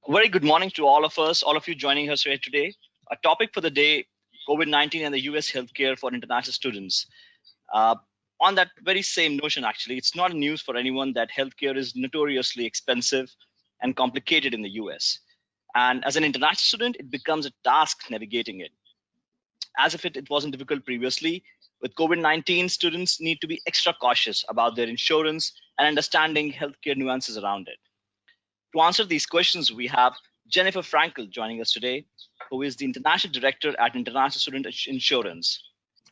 Very good morning to all of us, all of you joining us here today. Our topic for the day, COVID-19 and the US healthcare for international students. Uh, on that very same notion, actually, it's not news for anyone that healthcare is notoriously expensive and complicated in the US. And as an international student, it becomes a task navigating it. As if it wasn't difficult previously, with COVID-19, students need to be extra cautious about their insurance and understanding healthcare nuances around it. To answer these questions, we have Jennifer Frankel joining us today, who is the International Director at International Student Insurance,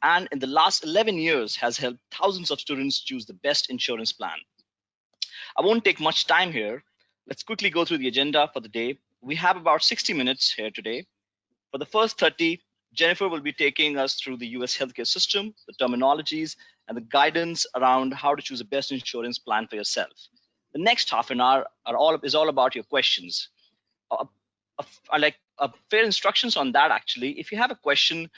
and in the last 11 years has helped thousands of students choose the best insurance plan. I won't take much time here. Let's quickly go through the agenda for the day. We have about 60 minutes here today. For the first 30, Jennifer will be taking us through the US healthcare system, the terminologies, and the guidance around how to choose the best insurance plan for yourself. The next half an hour is all about your questions. Uh, fair instructions on that actually. If you have a question,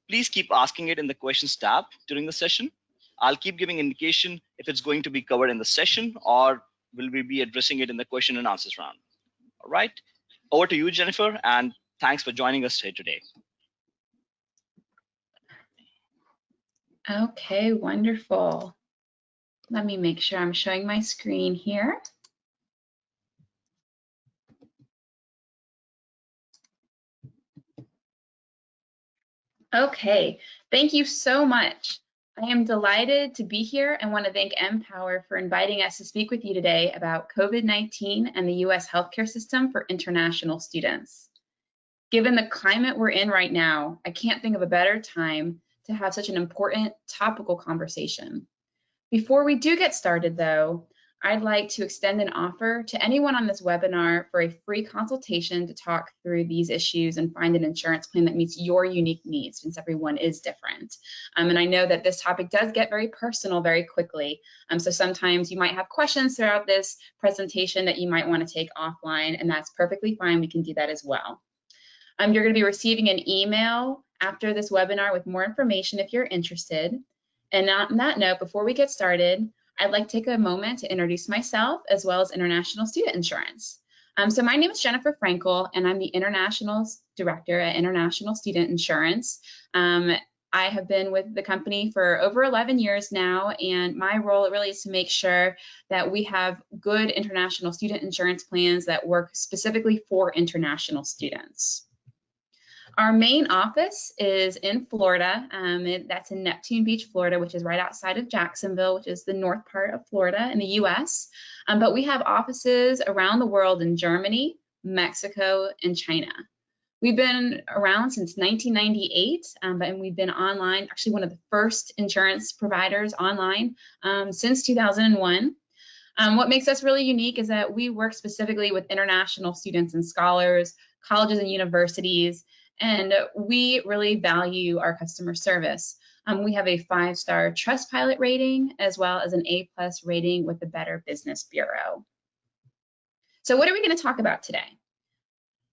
please keep asking it in the questions tab during the session. I'll keep giving indication if it's going to be covered in the session or will we be addressing it in the question and answers round. All right, over to you, Jennifer, and thanks for joining us here today. Okay, wonderful. Let me make sure I'm showing my screen here. Okay, thank you so much. I am delighted to be here and want to thank MPOWER for inviting us to speak with you today about COVID-19 and the US healthcare system for international students. Given the climate we're in right now, I can't think of a better time to have such an important topical conversation. Before we do get started though, I'd like to extend an offer to anyone on this webinar for a free consultation to talk through these issues and find an insurance plan that meets your unique needs, since everyone is different. And I know that this topic does get very personal very quickly. So sometimes you might have questions throughout this presentation that you might want to take offline, and that's perfectly fine. We can do that as well. You're going to be receiving an email after this webinar with more information if you're interested. And on that note, before we get started, I'd like to take a moment to introduce myself as well as International Student Insurance. So my name is Jennifer Frankel, and I'm the International Director at International Student Insurance. I have been with the company for over 11 years now, and my role really is to make sure that we have good international student insurance plans that work specifically for international students. Our main office is in Florida. That's in Neptune Beach, Florida, which is right outside of Jacksonville, which is the north part of Florida in the US. But we have offices around the world in Germany, Mexico, and China. We've been around since 1998, and we've been online, actually one of the first insurance providers online since 2001. What makes us really unique is that we work specifically with international students and scholars, colleges and universities, and we really value our customer service. We have a 5-star Trustpilot rating as well as an A+ rating with the Better Business Bureau. So what are we going to talk about today?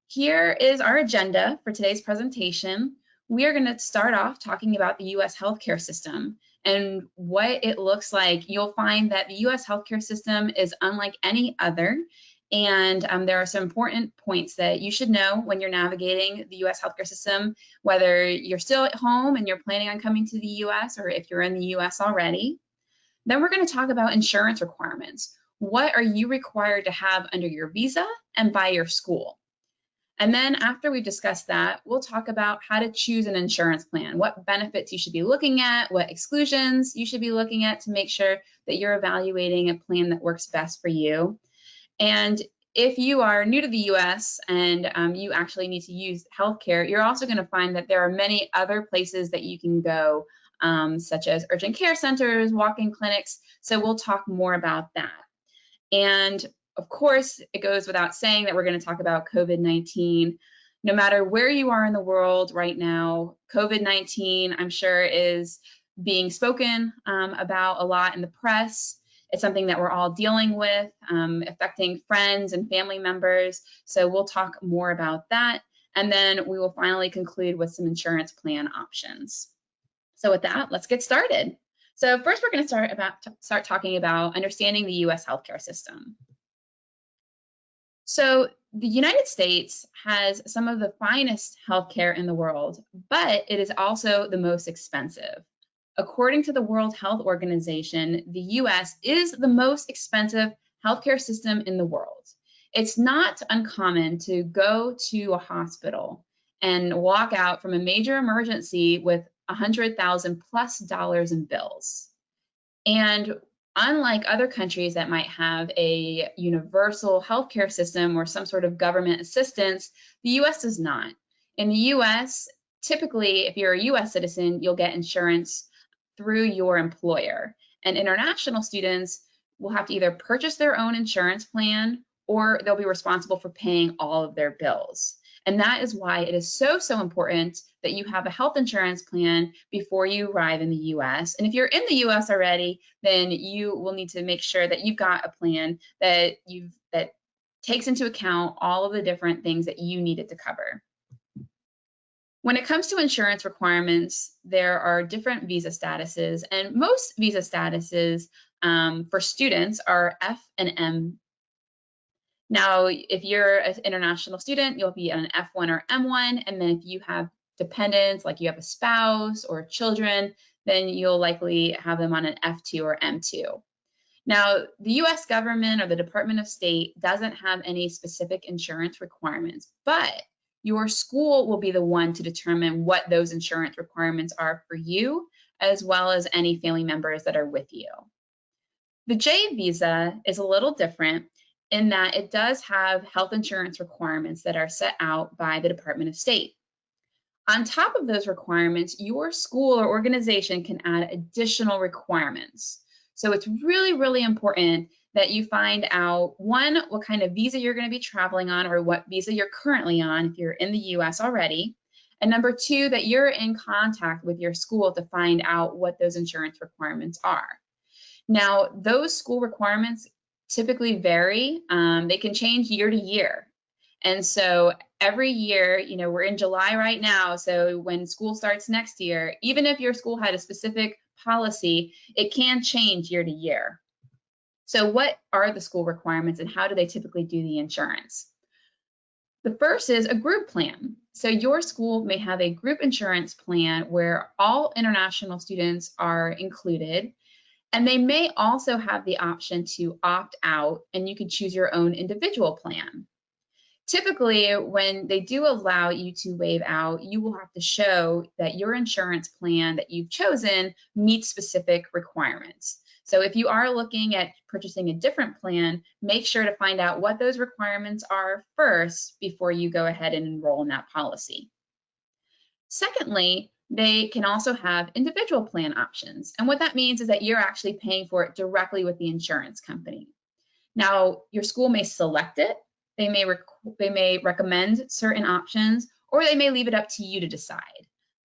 Here is our agenda for today's presentation. We are going to start off talking about the US healthcare system and what it looks like. You'll find that the US healthcare system is unlike any other. And there are some important points that you should know when you're navigating the US healthcare system, whether you're still at home and you're planning on coming to the US or if you're in the US already. Then we're going to talk about insurance requirements. What are you required to have under your visa and by your school? And then after we've discussed that, we'll talk about how to choose an insurance plan, what benefits you should be looking at, what exclusions you should be looking at to make sure that you're evaluating a plan that works best for you. And if you are new to the US and you actually need to use healthcare, you're also going to find that there are many other places that you can go, such as urgent care centers, walk-in clinics. So we'll talk more about that. And of course, it goes without saying that we're going to talk about COVID-19. No matter where you are in the world right now, COVID-19, I'm sure, is being spoken about a lot in the press. It's something that we're all dealing with, affecting friends and family members. So we'll talk more about that. And then we will finally conclude with some insurance plan options. So with that, let's get started. So first, we're going to start talking about understanding the US healthcare system. So the United States has some of the finest healthcare in the world, but it is also the most expensive. According to the World Health Organization, the US is the most expensive healthcare system in the world. It's not uncommon to go to a hospital and walk out from a major emergency with $100,000+ in bills. And unlike other countries that might have a universal healthcare system or some sort of government assistance, the US does not. In the US, typically, if you're a US citizen, you'll get insurance through your employer. And international students will have to either purchase their own insurance plan or they'll be responsible for paying all of their bills. And that is why it is so important that you have a health insurance plan before you arrive in the US. And if you're in the US already, then you will need to make sure that you've got a plan that takes into account all of the different things that you need it to cover. When it comes to insurance requirements, there are different visa statuses, and most visa statuses for students are F and M. Now, if you're an international student, you'll be an F1 or M1, and then if you have dependents, like you have a spouse or children, then you'll likely have them on an F2 or M2. Now, the US government or the Department of State doesn't have any specific insurance requirements, but your school will be the one to determine what those insurance requirements are for you, as well as any family members that are with you. The J visa is a little different in that it does have health insurance requirements that are set out by the Department of State. On top of those requirements, your school or organization can add additional requirements. So it's really important that you find out, one, what kind of visa you're going to be traveling on or what visa you're currently on if you're in the US already. And number two, that you're in contact with your school to find out what those insurance requirements are. Now, those school requirements typically vary. They can change year to year. And so every year, we're in July right now. So when school starts next year, even if your school had a specific policy, it can change year to year. So what are the school requirements and how do they typically do the insurance? The first is a group plan. So your school may have a group insurance plan where all international students are included. And they may also have the option to opt out and you could choose your own individual plan. Typically, when they do allow you to waive out, you will have to show that your insurance plan that you've chosen meets specific requirements. So if you are looking at purchasing a different plan, make sure to find out what those requirements are first before you go ahead and enroll in that policy. Secondly, they can also have individual plan options. And what that means is that you're actually paying for it directly with the insurance company. Now, your school may select it, they may recommend certain options, or they may leave it up to you to decide.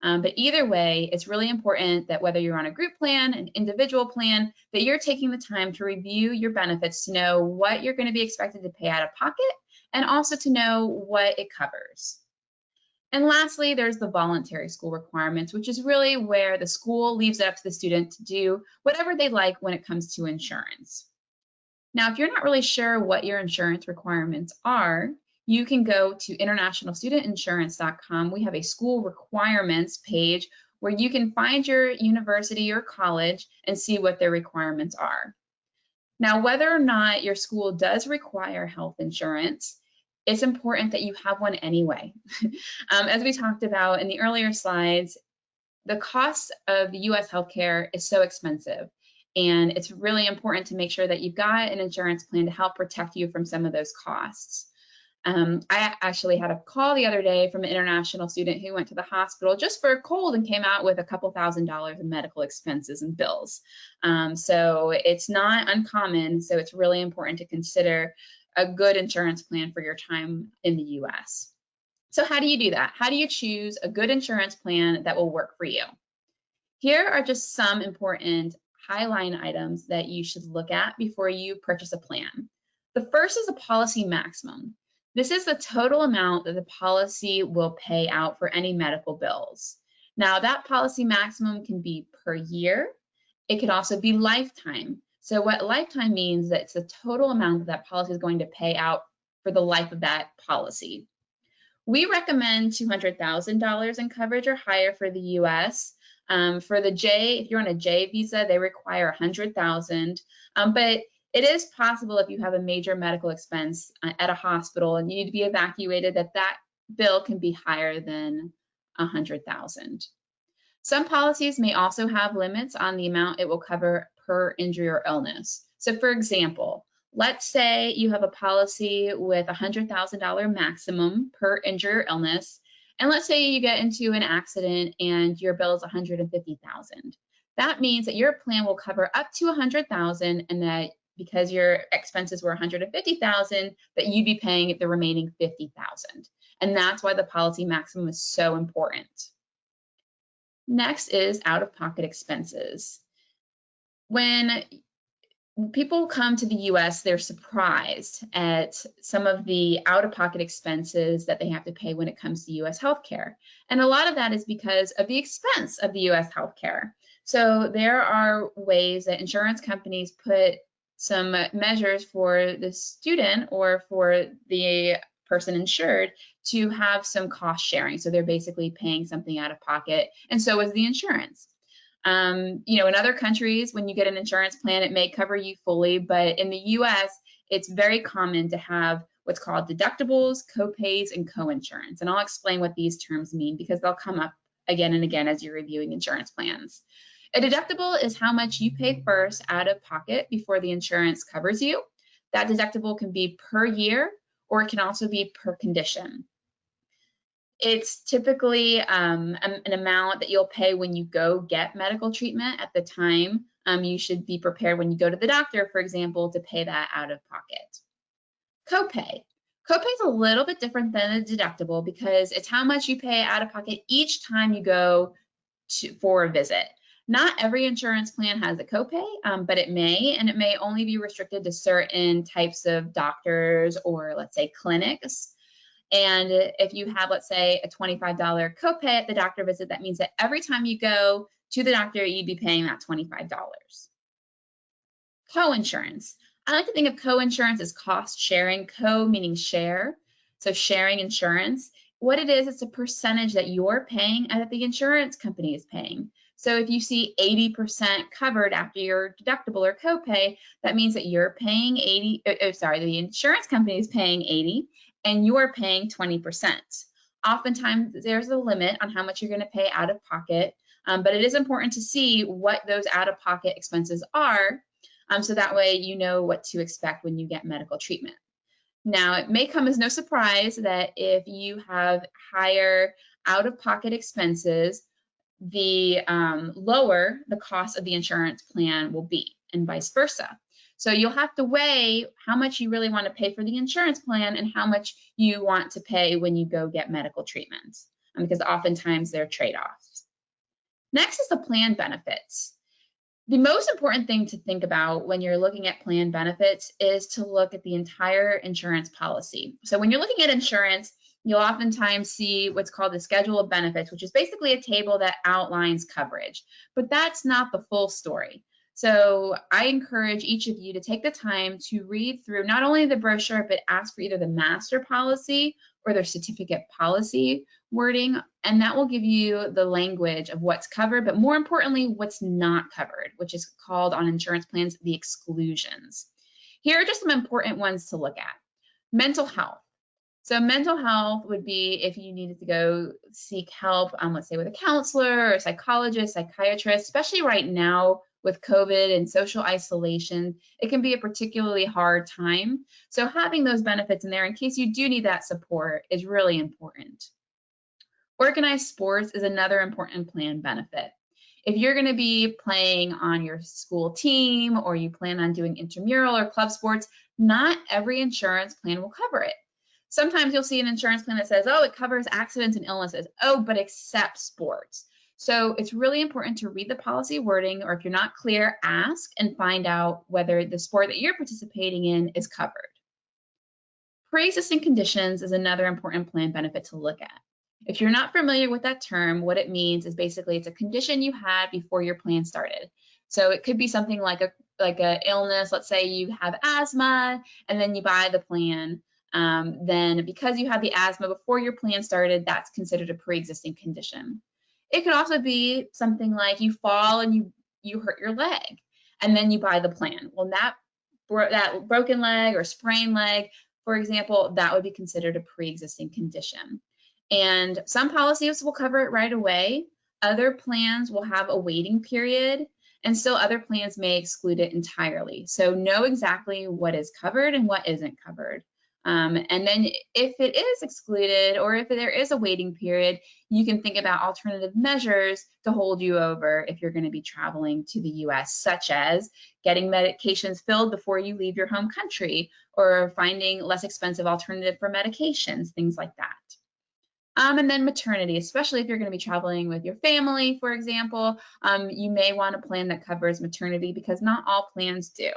But either way, it's really important that whether you're on a group plan, an individual plan, that you're taking the time to review your benefits to know what you're going to be expected to pay out of pocket and also to know what it covers. And lastly, there's the voluntary school requirements, which is really where the school leaves it up to the student to do whatever they like when it comes to insurance. Now, if you're not really sure what your insurance requirements are, you can go to internationalstudentinsurance.com. We have a school requirements page where you can find your university or college and see what their requirements are. Now, whether or not your school does require health insurance, it's important that you have one anyway. As we talked about in the earlier slides, the cost of the US healthcare is so expensive. And it's really important to make sure that you've got an insurance plan to help protect you from some of those costs. I actually had a call the other day from an international student who went to the hospital just for a cold and came out with a couple $1,000s in medical expenses and bills. So it's not uncommon. So it's really important to consider a good insurance plan for your time in the US. So how do you do that? How do you choose a good insurance plan that will work for you? Here are just some important Highline items that you should look at before you purchase a plan. The first is a policy maximum. This is the total amount that the policy will pay out for any medical bills. Now, that policy maximum can be per year. It could also be lifetime. So what lifetime means is that it's the total amount that policy is going to pay out for the life of that policy. We recommend $200,000 in coverage or higher for the US. For the J, if you're on a J visa, they require $100,000. But it is possible if you have a major medical expense at a hospital and you need to be evacuated that bill can be higher than $100,000. Some policies may also have limits on the amount it will cover per injury or illness. So for example, let's say you have a policy with $100,000 maximum per injury or illness, and let's say you get into an accident and your bill is $150,000. That means that your plan will cover up to $100,000, and that because your expenses were $150,000, that you'd be paying the remaining $50,000. And that's why the policy maximum is so important. Next is out-of-pocket expenses. When people come to the US, they're surprised at some of the out-of-pocket expenses that they have to pay when it comes to US healthcare. And a lot of that is because of the expense of the US healthcare. So there are ways that insurance companies put some measures for the student or for the person insured to have some cost sharing. So they're basically paying something out of pocket, and so is the insurance. In other countries, when you get an insurance plan, it may cover you fully, but in the US, it's very common to have what's called deductibles, copays, and coinsurance. And I'll explain what these terms mean because they'll come up again and again as you're reviewing insurance plans. A deductible is how much you pay first out of pocket before the insurance covers you. That deductible can be per year, or it can also be per condition. It's typically an amount that you'll pay when you go get medical treatment at the time. You should be prepared when you go to the doctor, for example, to pay that out of pocket. Copay. Copay is a little bit different than a deductible because it's how much you pay out of pocket each time you go for a visit. Not every insurance plan has a copay, but it may, and it may only be restricted to certain types of doctors or, let's say, clinics. And if you have, let's say, a $25 copay at the doctor visit, that means that every time you go to the doctor, you'd be paying that $25. Coinsurance. I like to think of coinsurance as cost sharing, co meaning share, so sharing insurance. What it is, it's a percentage that you're paying and that the insurance company is paying. So if you see 80% covered after your deductible or copay, that means that you're paying the insurance company is paying 80 and you're paying 20%. Oftentimes there's a limit on how much you're going to pay out of pocket, but it is important to see what those out of pocket expenses are, so that way you know what to expect when you get medical treatment. Now, it may come as no surprise that if you have higher out of pocket expenses, the lower the cost of the insurance plan will be, and vice versa. So you'll have to weigh how much you really want to pay for the insurance plan and how much you want to pay when you go get medical treatment, because oftentimes they're trade-offs. Next is the plan benefits. The most important thing to think about when you're looking at plan benefits is to look at the entire insurance policy. So when you're looking at insurance, you'll oftentimes see what's called the schedule of benefits, which is basically a table that outlines coverage, but that's not the full story. So I encourage each of you to take the time to read through not only the brochure, but ask for either the master policy or their certificate policy wording, and that will give you the language of what's covered, but more importantly, what's not covered, which is called on insurance plans the exclusions. Here are just some important ones to look at. Mental health. So mental health would be if you needed to go seek help, let's say with a counselor or a psychologist, psychiatrist, especially right now with COVID and social isolation, it can be a particularly hard time. So having those benefits in there in case you do need that support is really important. Organized sports is another important plan benefit. If you're going to be playing on your school team or you plan on doing intramural or club sports, not every insurance plan will cover it. Sometimes you'll see an insurance plan that says, oh, it covers accidents and illnesses. Oh, but except sports. So it's really important to read the policy wording, or if you're not clear, ask and find out whether the sport that you're participating in is covered. Pre-existing conditions is another important plan benefit to look at. If you're not familiar with that term, what it means is basically it's a condition you had before your plan started. So it could be something like a illness. Let's say you have asthma and then you buy the plan. then because you had the asthma before your plan started, that's considered a pre-existing condition. It could also be something like you fall and you hurt your leg, and then you buy the plan. Well, that broken leg or sprained leg, for example, that would be considered a pre-existing condition. And some policies will cover it right away. Other plans will have a waiting period, and still other plans may exclude it entirely. So know exactly what is covered and what isn't covered. And then if it is excluded or if there is a waiting period, you can think about alternative measures to hold you over if you're going to be traveling to the US, such as getting medications filled before you leave your home country, or finding less expensive alternative for medications, things like that. And then maternity, especially if you're going to be traveling with your family, for example, you may want a plan that covers maternity because not all plans do.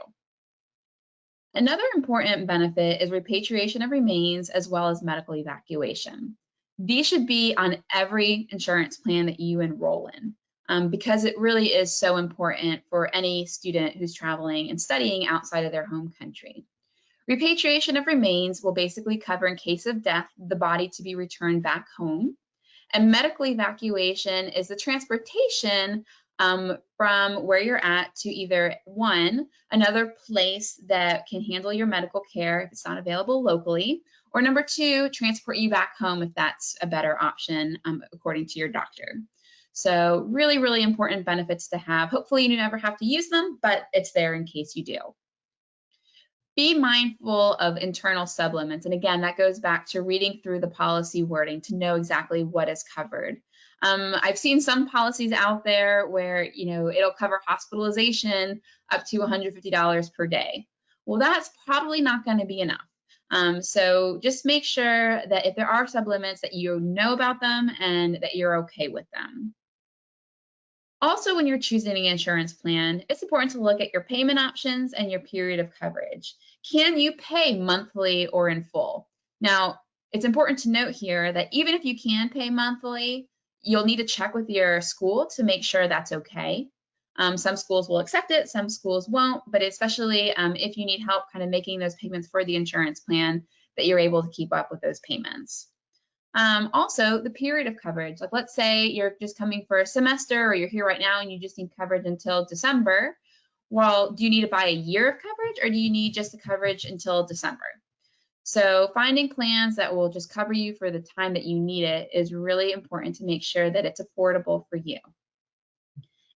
Another important benefit is repatriation of remains as well as medical evacuation. These should be on every insurance plan that you enroll in because it really is so important for any student who's traveling and studying outside of their home country. Repatriation of remains will basically cover, in case of death, the body to be returned back home. And medical evacuation is the transportation from where you're at to either another place that can handle your medical care if it's not available locally, or number two, transport you back home if that's a better option according to your doctor. So really, really important benefits to have. Hopefully you never have to use them, but it's there in case you do. Be mindful of internal sublimits. And again, that goes back to reading through the policy wording to know exactly what is covered. I've seen some policies out there where, it'll cover hospitalization up to $150 per day. Well, that's probably not going to be enough. So just make sure that if there are sublimits that you know about them and that you're okay with them. Also, when you're choosing an insurance plan, it's important to look at your payment options and your period of coverage. Can you pay monthly or in full? Now, it's important to note here that even if you can pay monthly, you'll need to check with your school to make sure that's okay. Some schools will accept it, some schools won't, but especially if you need help kind of making those payments for the insurance plan, that you're able to keep up with those payments. Also, the period of coverage, like let's say you're just coming for a semester or you're here right now and you just need coverage until December. Well, do you need to buy a year of coverage or do you need just the coverage until December? So finding plans that will just cover you for the time that you need it is really important to make sure that it's affordable for you.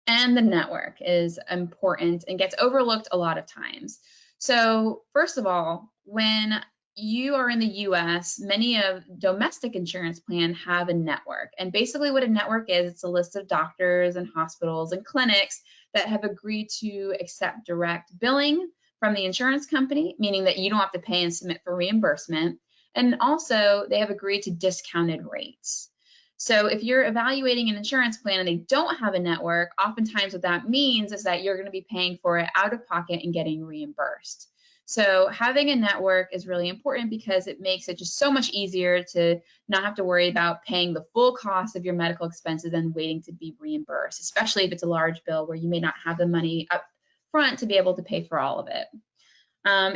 And the network is important and gets overlooked a lot of times. So first of all, when you are in the US, many of domestic insurance plans have a network. And basically what a network is, it's a list of doctors and hospitals and clinics that have agreed to accept direct billing from the insurance company, meaning that you don't have to pay and submit for reimbursement. And also they have agreed to discounted rates. So if you're evaluating an insurance plan and they don't have a network, oftentimes what that means is that you're going to be paying for it out of pocket and getting reimbursed. So having a network is really important because it makes it just so much easier to not have to worry about paying the full cost of your medical expenses and waiting to be reimbursed, especially if it's a large bill where you may not have the money up front to be able to pay for all of it.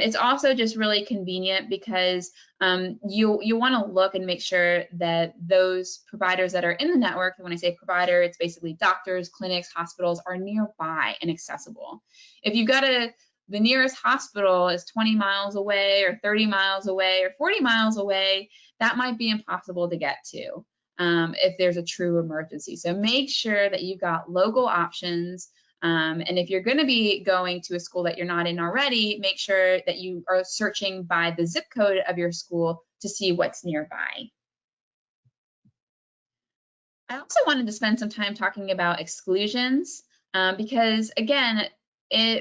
It's also just really convenient because you want to look and make sure that those providers that are in the network, and when I say provider, it's basically doctors, clinics, hospitals, are nearby and accessible. If you've got the nearest hospital is 20 miles away or 30 miles away or 40 miles away, that might be impossible to get to if there's a true emergency. So make sure that you've got local options. And if you're going to be going to a school that you're not in already, make sure that you are searching by the zip code of your school to see what's nearby. I also wanted to spend some time talking about exclusions because, again,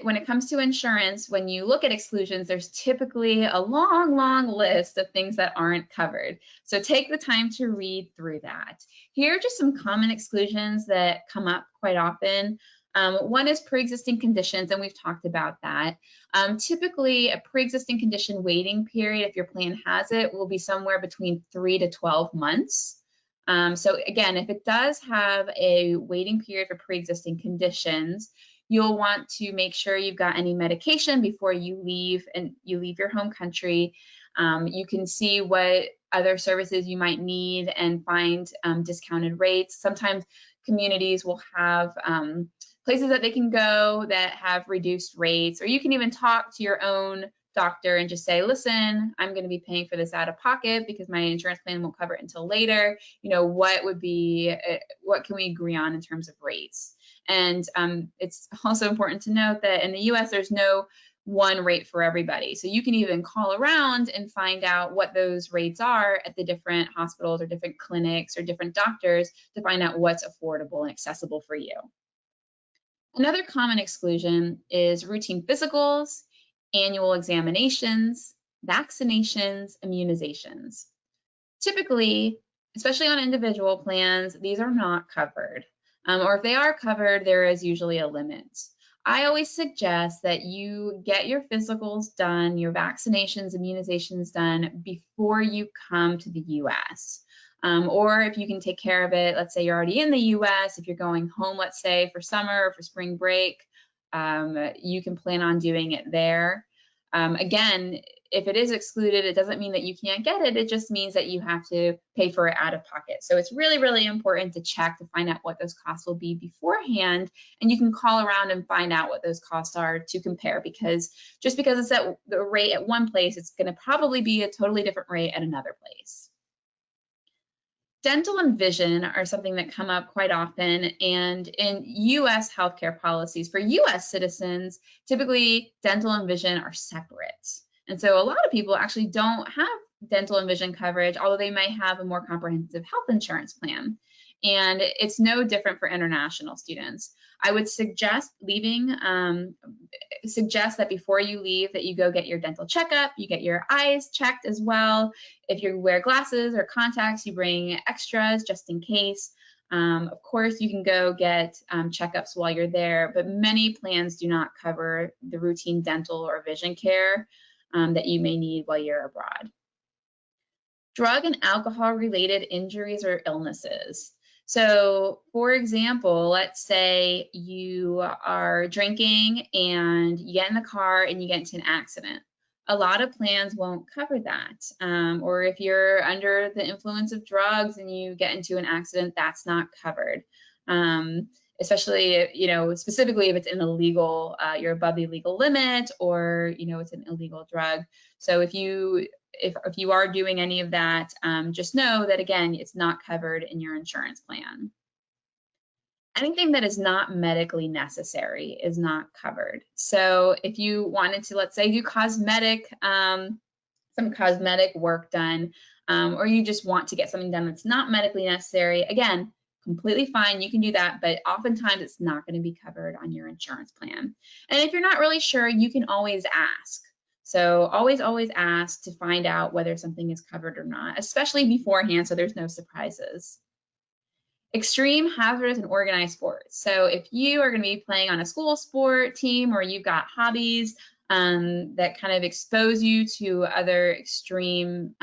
when it comes to insurance, when you look at exclusions, there's typically a long, long list of things that aren't covered. So take the time to read through that. Here are just some common exclusions that come up quite often. One is pre-existing conditions, and we've talked about that. Typically, a pre-existing condition waiting period, if your plan has it, will be somewhere between 3 to 12 months. So again, if it does have a waiting period for pre-existing conditions, you'll want to make sure you've got any medication before you leave your home country. You can see what other services you might need and find discounted rates. Sometimes communities will have places that they can go that have reduced rates, or you can even talk to your own doctor and just say, listen, I'm going to be paying for this out of pocket because my insurance plan won't cover it until later. You know, what can we agree on in terms of rates? And it's also important to note that in the US, there's no one rate for everybody. So you can even call around and find out what those rates are at the different hospitals or different clinics or different doctors to find out what's affordable and accessible for you. Another common exclusion is routine physicals, annual examinations, vaccinations, immunizations. Typically, especially on individual plans, these are not covered. Or if they are covered, there is usually a limit. I always suggest that you get your physicals done, your vaccinations, immunizations done before you come to the US. Or if you can take care of it, let's say you're already in the US, if you're going home, let's say for summer or for spring break, you can plan on doing it there. Again, if it is excluded, it doesn't mean that you can't get it. It just means that you have to pay for it out of pocket. So it's really, really important to check to find out what those costs will be beforehand. And you can call around and find out what those costs are to compare, because just because it's at the rate at one place, it's going to probably be a totally different rate at another place. Dental and vision are something that come up quite often, and in US healthcare policies for US citizens, typically dental and vision are separate. And so a lot of people actually don't have dental and vision coverage, although they may have a more comprehensive health insurance plan. And it's no different for international students. I would suggest that before you leave that you go get your dental checkup, you get your eyes checked as well. If you wear glasses or contacts, you bring extras just in case. Of course, you can go get checkups while you're there, but many plans do not cover the routine dental or vision care that you may need while you're abroad. Drug and alcohol related injuries or illnesses. So for example, let's say you are drinking and you get in the car and you get into an accident. A lot of plans won't cover that. Or if you're under the influence of drugs and you get into an accident, that's not covered. Especially, specifically if it's an illegal, you're above the legal limit, or, it's an illegal drug. So if you are doing any of that, just know that, again, it's not covered in your insurance plan. Anything that is not medically necessary is not covered. So if you wanted to, let's say, do some cosmetic work done, or you just want to get something done that's not medically necessary, again, completely fine, you can do that, but oftentimes it's not going to be covered on your insurance plan. And if you're not really sure, you can always ask. So always ask to find out whether something is covered or not, especially beforehand, so there's no surprises. Extreme, hazardous, and organized sports. So if you are going to be playing on a school sport team, or you've got hobbies that kind of expose you to other extreme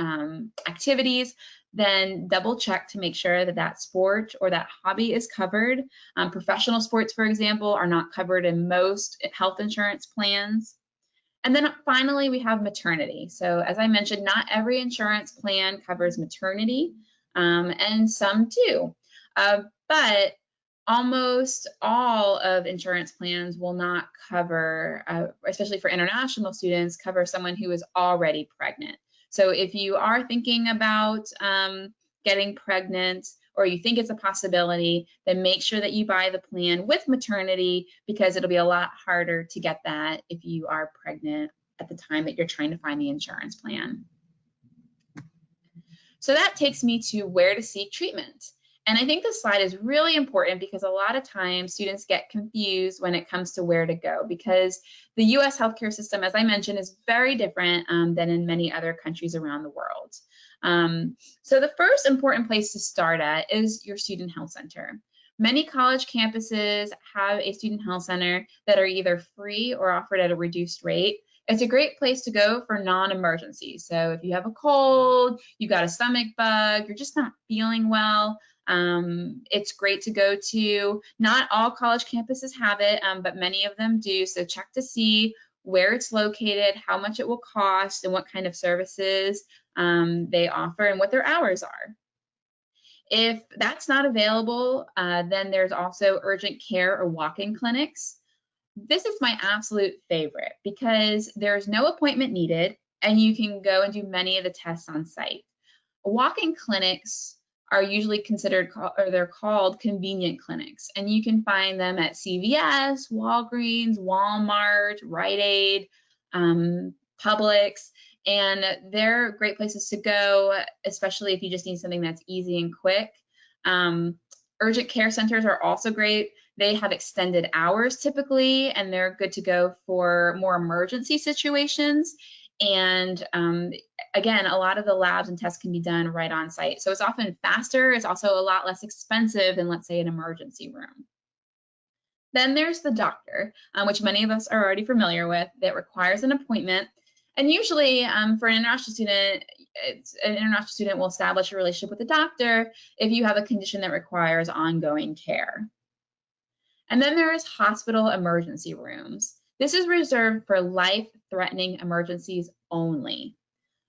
activities, then double check to make sure that that sport or that hobby is covered. Professional sports, for example, are not covered in most health insurance plans. And then finally, we have maternity. So as I mentioned, not every insurance plan covers maternity, and some do. But almost all of insurance plans will not cover, especially for international students, cover someone who is already pregnant. So if you are thinking about getting pregnant, or you think it's a possibility, then make sure that you buy the plan with maternity, because it'll be a lot harder to get that if you are pregnant at the time that you're trying to find the insurance plan. So that takes me to where to seek treatment. And I think this slide is really important because a lot of times students get confused when it comes to where to go, because the US healthcare system, as I mentioned, is very different than in many other countries around the world. So the first important place to start at is your student health center. Many college campuses have a student health center that are either free or offered at a reduced rate. It's a great place to go for non-emergencies. So if you have a cold, you got a stomach bug, you're just not feeling well, it's great to go to. Not all college campuses have it, but many of them do. So check to see where it's located, how much it will cost, and what kind of services they offer and what their hours are. If that's not available, then there's also urgent care or walk-in clinics. This is my absolute favorite because there's no appointment needed and you can go and do many of the tests on site. Walk-in clinics are usually considered, or they're called convenient clinics, and you can find them at CVS, Walgreens, Walmart, Rite Aid, Publix, and they're great places to go, especially if you just need something that's easy and quick. Urgent care centers are also great. They have extended hours typically, and they're good to go for more emergency situations. And again, a lot of the labs and tests can be done right on site. So it's often faster. It's also a lot less expensive than, let's say, an emergency room. Then there's the doctor, which many of us are already familiar with, that requires an appointment. And usually for an international student, an international student will establish a relationship with the doctor if you have a condition that requires ongoing care. And then there is hospital emergency rooms. This is reserved for life-threatening emergencies only.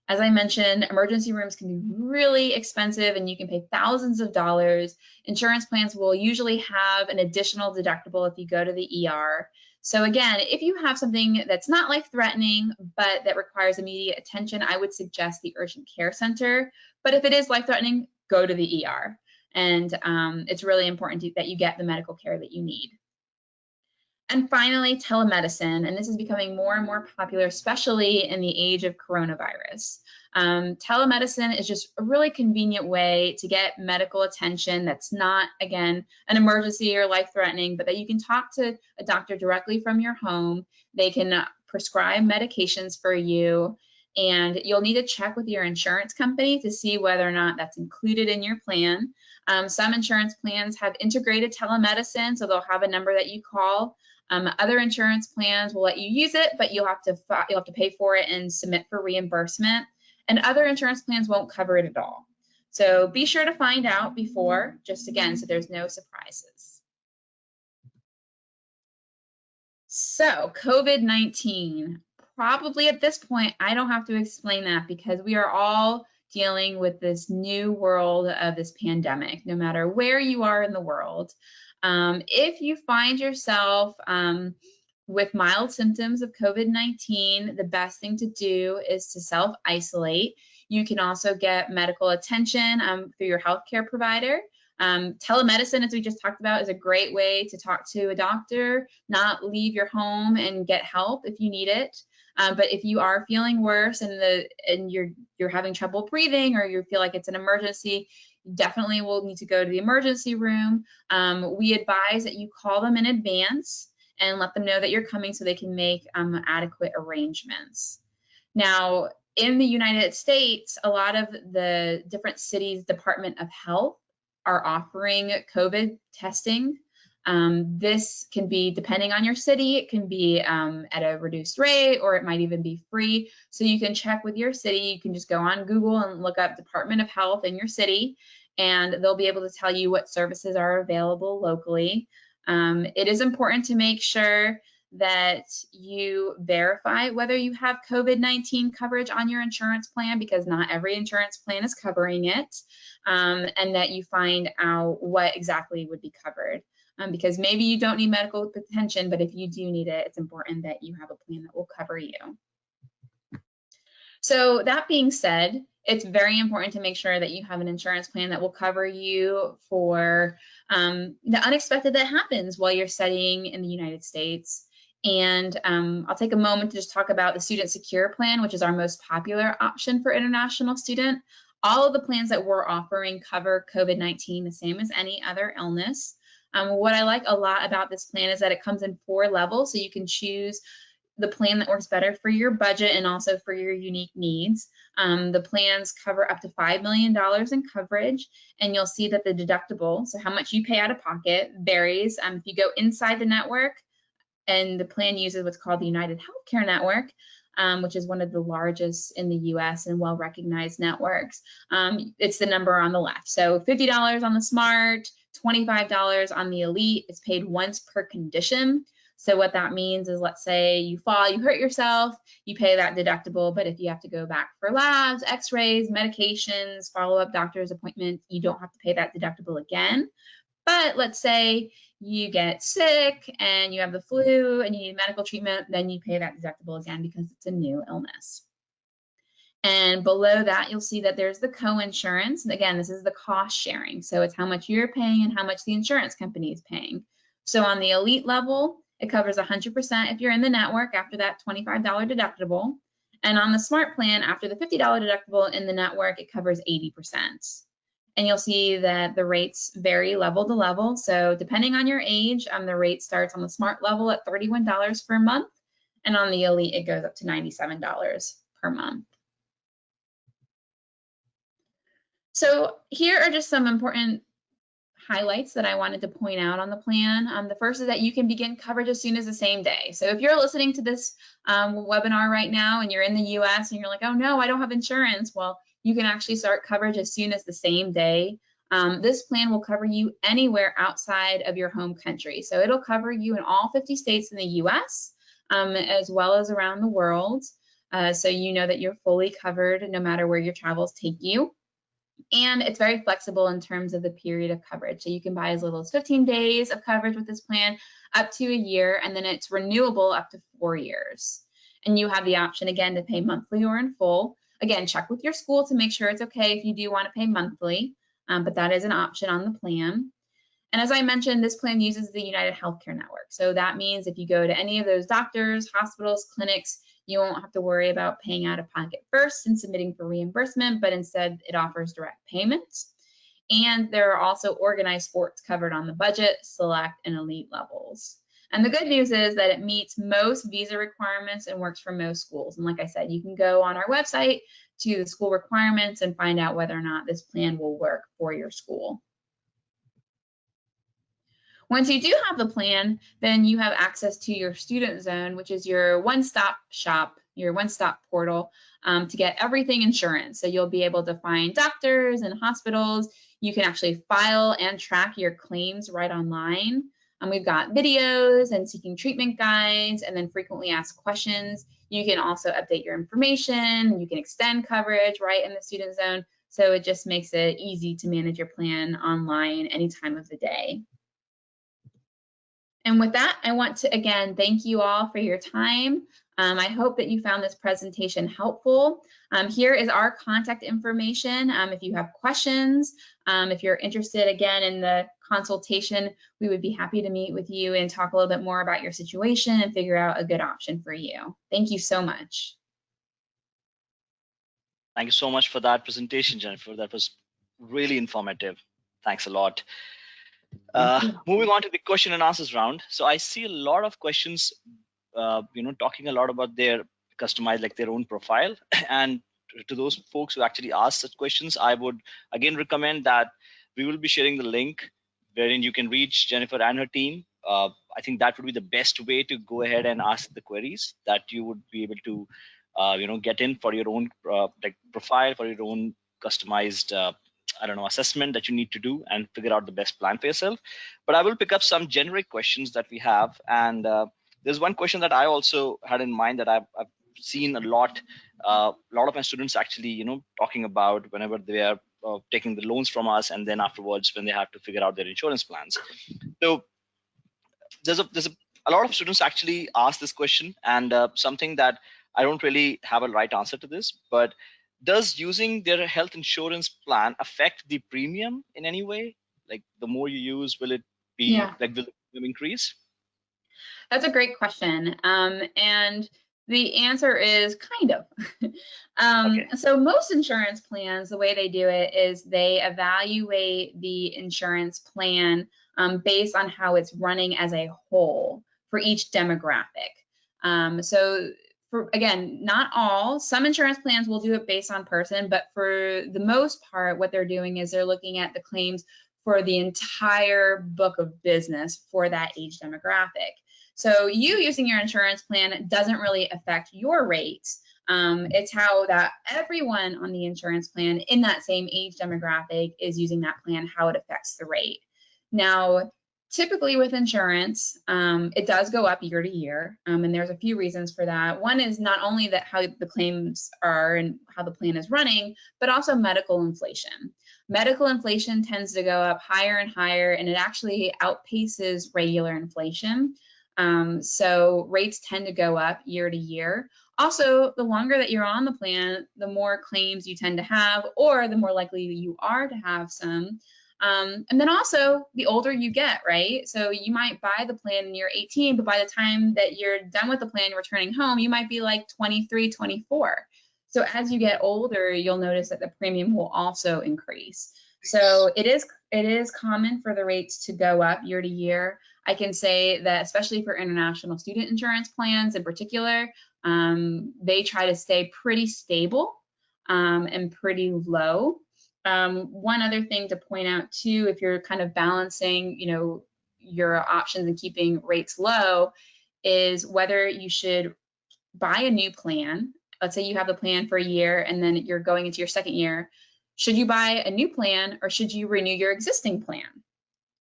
As I mentioned, emergency rooms can be really expensive and you can pay thousands of dollars. Insurance plans will usually have an additional deductible if you go to the ER. So again, if you have something that's not life-threatening, but that requires immediate attention, I would suggest the urgent care center. But if it is life-threatening, go to the ER. And it's really important that you get the medical care that you need. And finally, telemedicine, and this is becoming more and more popular, especially in the age of coronavirus. Telemedicine is just a really convenient way to get medical attention that's not, again, an emergency or life-threatening, but that you can talk to a doctor directly from your home. They can prescribe medications for you, and you'll need to check with your insurance company to see whether or not that's included in your plan. Some insurance plans have integrated telemedicine, so they'll have a number that you call. Other insurance plans will let you use it, but you'll have to pay for it and submit for reimbursement. And other insurance plans won't cover it at all. So be sure to find out before, just again, so there's no surprises. So COVID-19, probably at this point, I don't have to explain that because we are all dealing with this new world of this pandemic, no matter where you are in the world. If you find yourself with mild symptoms of COVID-19, the best thing to do is to self-isolate. You can also get medical attention through your healthcare provider. Telemedicine, as we just talked about, is a great way to talk to a doctor, not leave your home and get help if you need it. But if you are feeling worse and you're having trouble breathing or you feel like it's an emergency, you definitely will need to go to the emergency room. We advise that you call them in advance and let them know that you're coming so they can make adequate arrangements. Now, in the United States, a lot of the different cities' Department of Health are offering COVID testing. This can be, depending on your city, it can be at a reduced rate, or it might even be free. So you can check with your city. You can just go on Google and look up Department of Health in your city, and they'll be able to tell you what services are available locally. It is important to make sure that you verify whether you have COVID-19 coverage on your insurance plan, because not every insurance plan is covering it, and that you find out what exactly would be covered. Because maybe you don't need medical attention, but if you do need it, it's important that you have a plan that will cover you. So that being said, it's very important to make sure that you have an insurance plan that will cover you for the unexpected that happens while you're studying in the United States. And I'll take a moment to just talk about the Student Secure Plan, which is our most popular option for international student. All of the plans that we're offering cover COVID-19 the same as any other illness. What I like a lot about this plan is that it comes in 4 levels, so you can choose the plan that works better for your budget and also for your unique needs. The plans cover up to $5 million in coverage, and you'll see that the deductible, so how much you pay out of pocket, varies. If you go inside the network, and the plan uses what's called the United Healthcare Network, which is one of the largest in the US and well-recognized networks. It's the number on the left. So $50 on the Smart, $25 on the Elite. It's paid once per condition. So what that means is, let's say you fall, you hurt yourself, you pay that deductible, but if you have to go back for labs, x-rays, medications, follow-up doctor's appointments, you don't have to pay that deductible again. But let's say you get sick and you have the flu and you need medical treatment, then you pay that deductible again because it's a new illness. And below that, you'll see that there's the coinsurance. And again, this is the cost sharing. So it's how much you're paying and how much the insurance company is paying. So on the elite level, it covers 100% if you're in the network after that $25 deductible. And on the smart plan, after the $50 deductible in the network, it covers 80%. And you'll see that the rates vary level to level. So depending on your age, the rate starts on the smart level at $31 per month. And on the elite, it goes up to $97 per month. So here are just some important highlights that I wanted to point out on the plan. The first is that you can begin coverage as soon as the same day. So if you're listening to this webinar right now and you're in the US and you're like, oh no, I don't have insurance, well, you can actually start coverage as soon as the same day. This plan will cover you anywhere outside of your home country. So it'll cover you in all 50 states in the US, as well as around the world. So you know that you're fully covered no matter where your travels take you. And it's very flexible in terms of the period of coverage. So you can buy as little as 15 days of coverage with this plan, up to a year, and then it's renewable up to 4 years. And you have the option, again, to pay monthly or in full. Again, check with your school to make sure it's okay if you do want to pay monthly, but that is an option on the plan. And as I mentioned, this plan uses the United Healthcare Network. So that means if you go to any of those doctors, hospitals, clinics, you won't have to worry about paying out of pocket first and submitting for reimbursement, but instead it offers direct payments. And there are also organized sports covered on the budget, select, and elite levels. And the good news is that it meets most visa requirements and works for most schools. And like I said, you can go on our website to the school requirements and find out whether or not this plan will work for your school. Once you do have the plan, then you have access to your student zone, which is your one-stop shop, your one-stop portal to get everything insurance. So you'll be able to find doctors and hospitals. You can actually file and track your claims right online. We've got videos and seeking treatment guides and then frequently asked questions. You can also update your information. You can extend coverage right in the student zone. So it just makes it easy to manage your plan online any time of the day. And with that, I want to again thank you all for your time. I hope that you found this presentation helpful. Here is our contact information. If you have questions, if you're interested again in the consultation, we would be happy to meet with you and talk a little bit more about your situation and figure out a good option for you. Thank you so much. Thank you so much for that presentation, Jennifer. That was really informative. Thanks a lot. Moving on to the question and answers round. So I see a lot of questions, talking a lot about their customized, like their own profile. And to those folks who actually ask such questions, I would again recommend that we will be sharing the link wherein you can reach Jennifer and her team. I think that would be the best way to go ahead and ask the queries that you would be able to, get in for your own profile, for your own customized assessment that you need to do and figure out the best plan for yourself. But I will pick up some generic questions that we have. And there's one question that I also had in mind that I've seen a lot of my students actually, talking about whenever they are taking the loans from us, and then afterwards when they have to figure out their insurance plans. So there's a lot of students actually ask this question, and something that I don't really have a right answer to this, but does using their health insurance plan affect the premium in any way? Like the more you use, will it be like will the premium increase? That's a great question. And the answer is kind of. Okay. So most insurance plans, the way they do it is they evaluate the insurance plan based on how it's running as a whole for each demographic. So again, not all, some insurance plans will do it based on person, but for the most part, what they're doing is they're looking at the claims for the entire book of business for that age demographic. So you using your insurance plan doesn't really affect your rates. It's how that everyone on the insurance plan in that same age demographic is using that plan, how it affects the rate. Now, Typically with insurance, it does go up year to year, and there's a few reasons for that. One is not only that how the claims are and how the plan is running, but also medical inflation. Medical inflation tends to go up higher and higher, and it actually outpaces regular inflation. So rates tend to go up year to year. Also, the longer that you're on the plan, the more claims you tend to have, or the more likely you are to have some. And then also the older you get, right? So you might buy the plan when you're 18, but by the time that you're done with the plan, returning home, you might be like 23, 24. So as you get older, you'll notice that the premium will also increase. So it is common for the rates to go up year to year. I can say that especially for international student insurance plans in particular, they try to stay pretty stable and pretty low. One other thing to point out too, if you're kind of balancing, your options and keeping rates low, is whether you should buy a new plan. Let's say you have a plan for a year and then you're going into your second year. Should you buy a new plan or should you renew your existing plan?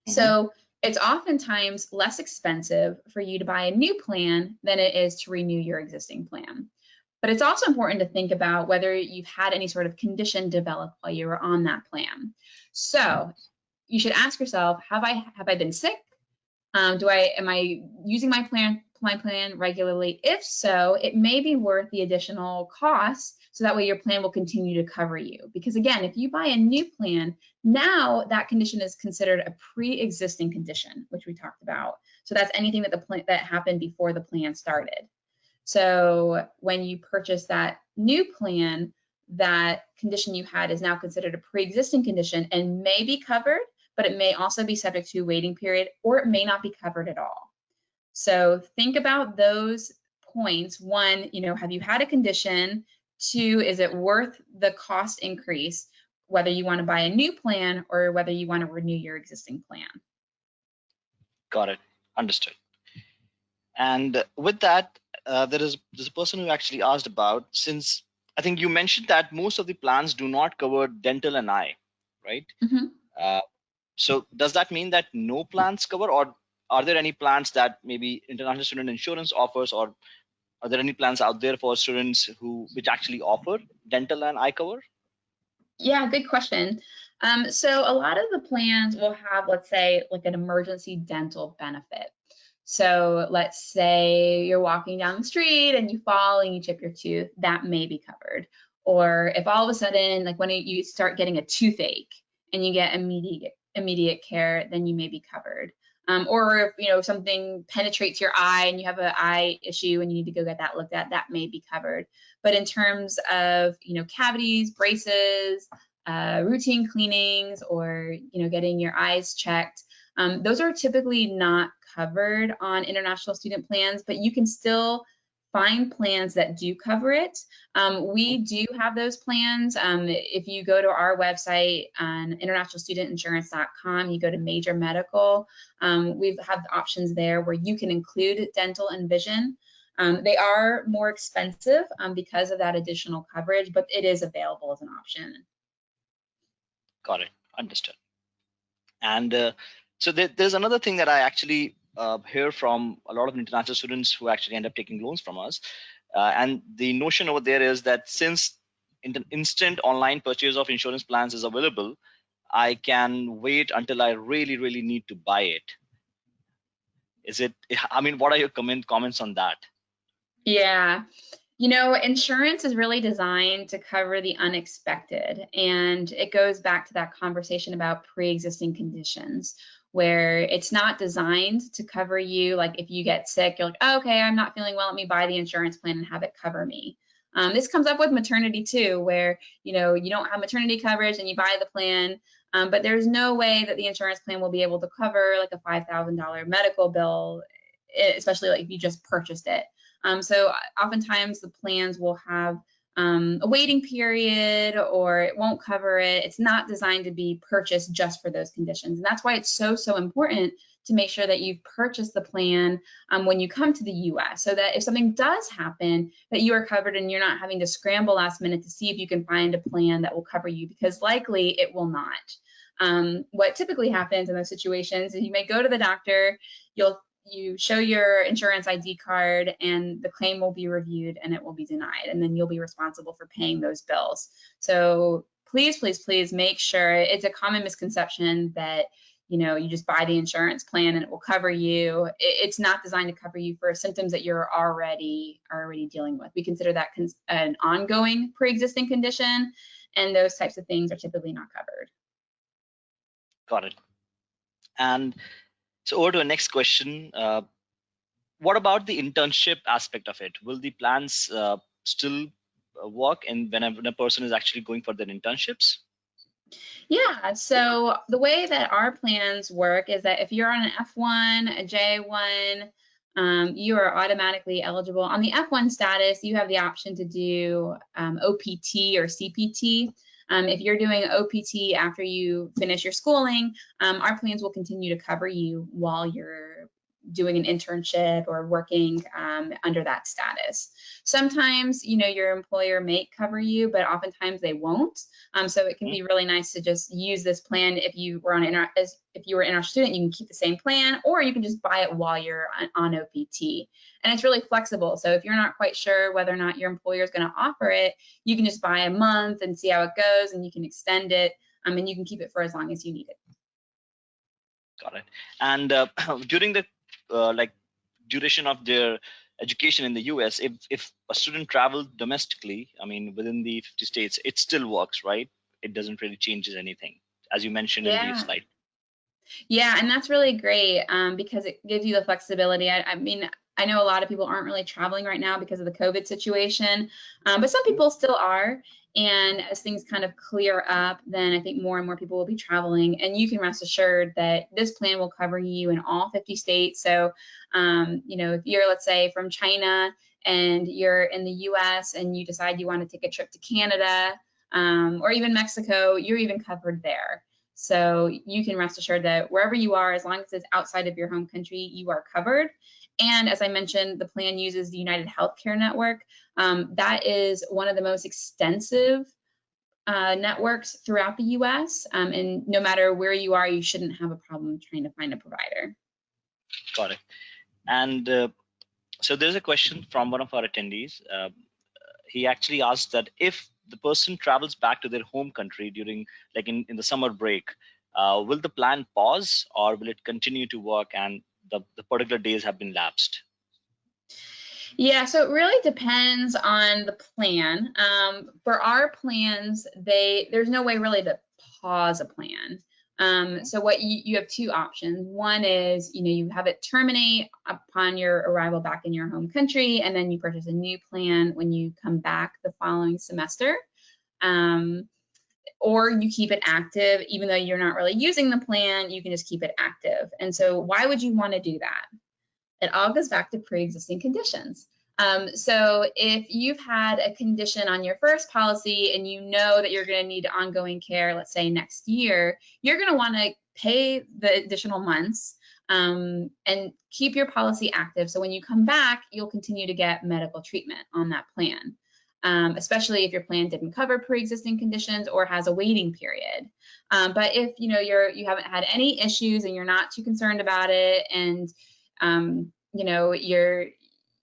So it's oftentimes less expensive for you to buy a new plan than it is to renew your existing plan. But it's also important to think about whether you've had any sort of condition develop while you were on that plan. So you should ask yourself, have I been sick? Am I using my plan regularly? If so, it may be worth the additional cost, so that way your plan will continue to cover you. Because again, if you buy a new plan, now that condition is considered a pre-existing condition, which we talked about. So that's anything that that happened before the plan started. So when you purchase that new plan, that condition you had is now considered a pre-existing condition and may be covered, but it may also be subject to a waiting period, or it may not be covered at all. So think about those points. One, have you had a condition? Two, is it worth the cost increase, whether you want to buy a new plan or whether you want to renew your existing plan? Got it. Understood. And with that, there's a person who actually asked about, since I think you mentioned that most of the plans do not cover dental and eye, right? So does that mean that no plans cover, or are there any plans that maybe International Student Insurance offers, or are there any plans out there for students which actually offer dental and eye cover? Yeah, good question. So a lot of the plans will have, let's say, like an emergency dental benefit. So let's say you're walking down the street and you fall and you chip your tooth, that may be covered. Or if all of a sudden, like when you start getting a toothache and you get immediate care, then you may be covered. Or if something penetrates your eye and you have an eye issue and you need to go get that looked at, that may be covered. But in terms of cavities, braces, routine cleanings, or getting your eyes checked, those are typically not covered on international student plans, but you can still find plans that do cover it. We do have those plans. If you go to our website on internationalstudentinsurance.com, you go to major medical, we have options there where you can include dental and vision. They are more expensive because of that additional coverage, but it is available as an option. Got it. Understood. And so there's another thing that I actually hear from a lot of international students who actually end up taking loans from us. And the notion over there is that since instant online purchase of insurance plans is available, I can wait until I really, really need to buy it. What are your comments on that? Yeah. Insurance is really designed to cover the unexpected, and it goes back to that conversation about pre-existing conditions, where it's not designed to cover you. Like if you get sick, you're like, oh, okay, I'm not feeling well, let me buy the insurance plan and have it cover me. This comes up with maternity too, where you don't have maternity coverage and you buy the plan, but there's no way that the insurance plan will be able to cover like a $5,000 medical bill, especially like if you just purchased it. So oftentimes the plans will have a waiting period, or it won't cover it. It's not designed to be purchased just for those conditions. And that's why it's so important to make sure that you've purchased the plan when you come to the US, so that if something does happen, that you are covered and you're not having to scramble last minute to see if you can find a plan that will cover you, because likely it will not. What typically happens in those situations is you may go to the doctor, you show your insurance ID card, and the claim will be reviewed and it will be denied, and then you'll be responsible for paying those bills. So please, please, please make sure. It's a common misconception that you just buy the insurance plan and it will cover you. It's not designed to cover you for symptoms that you're already dealing with. We consider that an ongoing pre-existing condition, and those types of things are typically not covered. Got it. And so over to the next question. What about the internship aspect of it? Will the plans still work when a person is actually going for their internships? Yeah, so the way that our plans work is that if you're on an F1, a J1, you are automatically eligible. On the F1 status, you have the option to do OPT or CPT. If you're doing OPT after you finish your schooling, our plans will continue to cover you while you're doing an internship or working under that status. Sometimes, your employer may cover you, but oftentimes they won't. So it can be really nice to just use this plan. If you were if you were an student, you can keep the same plan, or you can just buy it while you're on OPT. And it's really flexible. So if you're not quite sure whether or not your employer is going to offer it, you can just buy a month and see how it goes, and you can extend it, and you can keep it for as long as you need it. Got it. And during the duration of their education in the US, if a student traveled domestically, within the 50 states, it still works, right? It doesn't really changes anything, as you mentioned in the slide. Yeah, and that's really great because it gives you the flexibility. I know a lot of people aren't really traveling right now because of the COVID situation, but some people still are. And as things kind of clear up, then I think more and more people will be traveling. And you can rest assured that this plan will cover you in all 50 states. So, if you're, let's say, from China and you're in the US and you decide you want to take a trip to Canada or even Mexico, you're even covered there. So you can rest assured that wherever you are, as long as it's outside of your home country, you are covered. And as I mentioned, the plan uses the United Healthcare Network. That is one of the most extensive networks throughout the US. And no matter where you are, you shouldn't have a problem trying to find a provider. Got it. And so there's a question from one of our attendees. He actually asked that if the person travels back to their home country during, in the summer break, will the plan pause or will it continue to work and the particular days have been lapsed? Yeah, so it really depends on the plan. For our plans, there's no way really to pause a plan. So what you have two options. One is, you have it terminate upon your arrival back in your home country, and then you purchase a new plan when you come back the following semester. Or you keep it active, even though you're not really using the plan, you can just keep it active. And so why would you want to do that? It all goes back to pre-existing conditions. So if you've had a condition on your first policy and you know that you're going to need ongoing care, let's say next year, you're going to want to pay the additional months and keep your policy active. So when you come back, you'll continue to get medical treatment on that plan, especially if your plan didn't cover pre-existing conditions or has a waiting period. But if you haven't had any issues and you're not too concerned about it, and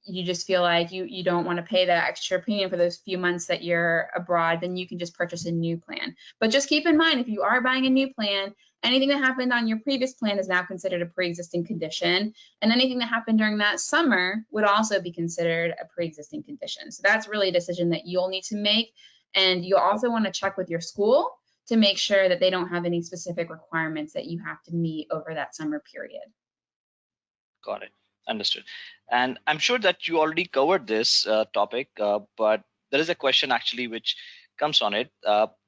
you just feel like you don't want to pay that extra premium for those few months that you're abroad, then you can just purchase a new plan. But just keep in mind, if you are buying a new plan, anything that happened on your previous plan is now considered a pre-existing condition, and anything that happened during that summer would also be considered a pre-existing condition. So that's really a decision that you'll need to make, and you'll also want to check with your school to make sure that they don't have any specific requirements that you have to meet over that summer period. Got it. Understood. And I'm sure that you already covered this topic, but there is a question actually which comes on it.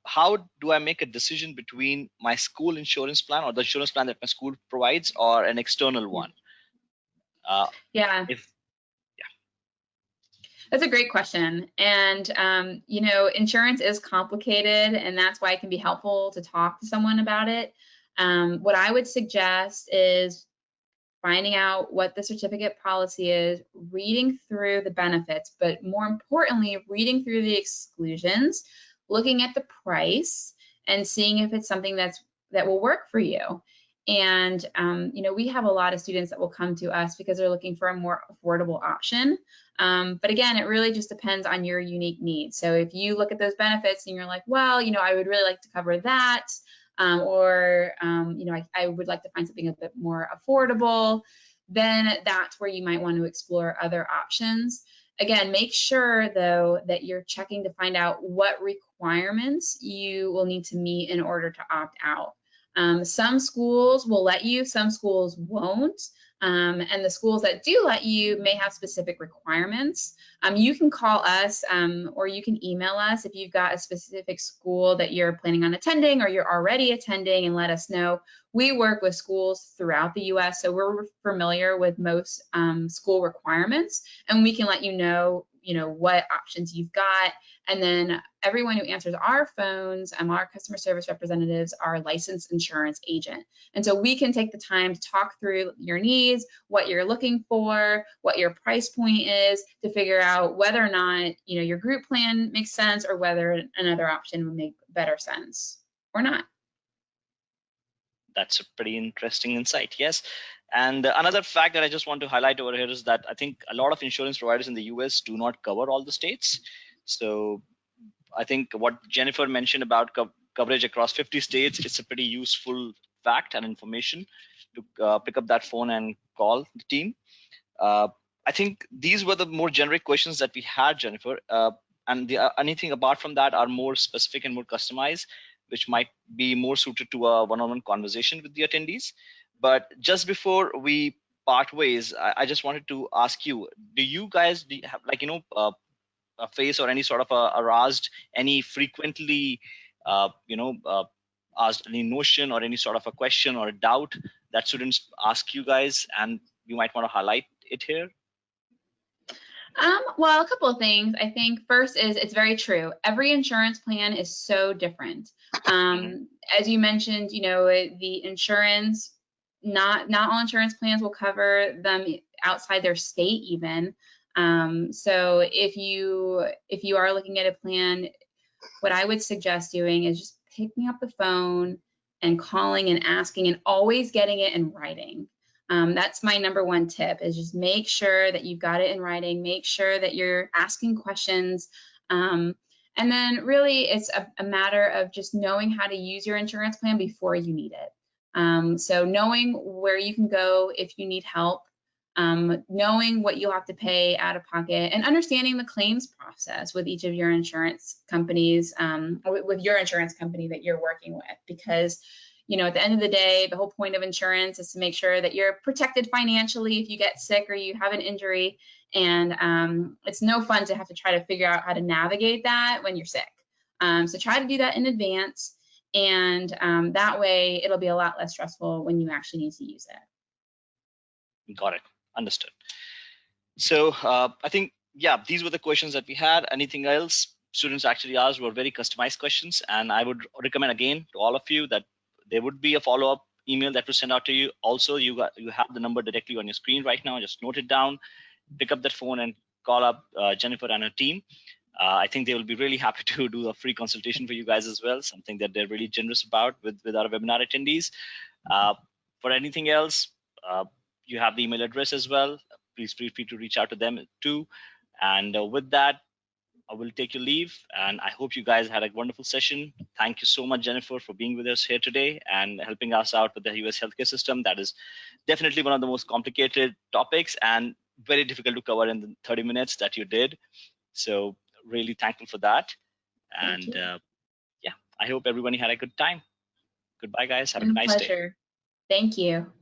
How do I make a decision between my school insurance plan or the insurance plan that my school provides or an external one? Yeah. That's a great question. And, insurance is complicated, and that's why it can be helpful to talk to someone about it. What I would suggest is finding out what the certificate policy is, reading through the benefits, but more importantly, reading through the exclusions, looking at the price, and seeing if it's something that's will work for you. And we have a lot of students that will come to us because they're looking for a more affordable option. But again, it really just depends on your unique needs. So if you look at those benefits and you're like, well, I would really like to cover that, or I would like to find something a bit more affordable, then that's where you might want to explore other options. Again, make sure though that you're checking to find out what requirements you will need to meet in order to opt out. Some schools will let you, some schools won't. And the schools that do let you may have specific requirements. You can call us or you can email us if you've got a specific school that you're planning on attending or you're already attending, and let us know. We work with schools throughout the US, so we're familiar with most school requirements, and we can let you know what options you've got. And then everyone who answers our phones, our customer service representatives are a licensed insurance agent. And so we can take the time to talk through your needs, what you're looking for, what your price point is, to figure out whether or not your group plan makes sense or whether another option would make better sense or not. That's a pretty interesting insight. Yes. And another fact that I just want to highlight over here is that I think a lot of insurance providers in the US do not cover all the states. So I think what Jennifer mentioned about coverage across 50 states, it's a pretty useful fact and information to pick up that phone and call the team. I think these were the more generic questions that we had, Jennifer. And anything apart from that are more specific and more customized, which might be more suited to a one-on-one conversation with the attendees. But just before we part ways, I just wanted to ask you, do you have a face or any sort of asked any frequently asked any notion or any sort of a question or a doubt that students ask you guys, and you might want to highlight it here? Well, a couple of things. I think first is it's very true. Every insurance plan is so different. As you mentioned, the insurance, not all insurance plans will cover them outside their state even. So if you are looking at a plan, what I would suggest doing is just picking up the phone and calling and asking, and always getting it in writing. That's my number one tip, is just make sure that you've got it in writing, make sure that you're asking questions. And then really it's a matter of just knowing how to use your insurance plan before you need it. So knowing where you can go if you need help, knowing what you'll have to pay out of pocket, and understanding the claims process with each of your insurance companies, with your insurance company that you're working with. Because at the end of the day, the whole point of insurance is to make sure that you're protected financially if you get sick or you have an injury. And it's no fun to have to try to figure out how to navigate that when you're sick. So try to do that in advance, and that way it'll be a lot less stressful when you actually need to use it. Got it. Understood. So I think, yeah, these were the questions that we had. Anything else students actually asked were very customized questions. And I would recommend again to all of you that there would be a follow-up email that was sent out to you. Also, you have the number directly on your screen right now. Just note it down, pick up that phone and call up Jennifer and her team. I think they will be really happy to do a free consultation for you guys as well, something that they're really generous about with our webinar attendees. For anything else, you have the email address as well. Please feel free to reach out to them too. And with that, I will take your leave, and I hope you guys had a wonderful session. Thank you so much, Jennifer, for being with us here today and helping us out with the US healthcare system. That is definitely one of the most complicated topics and very difficult to cover in the 30 minutes that you did. So really thankful for that. And yeah, I hope everybody had a good time. Goodbye, guys. Have a nice day. Pleasure. Thank you.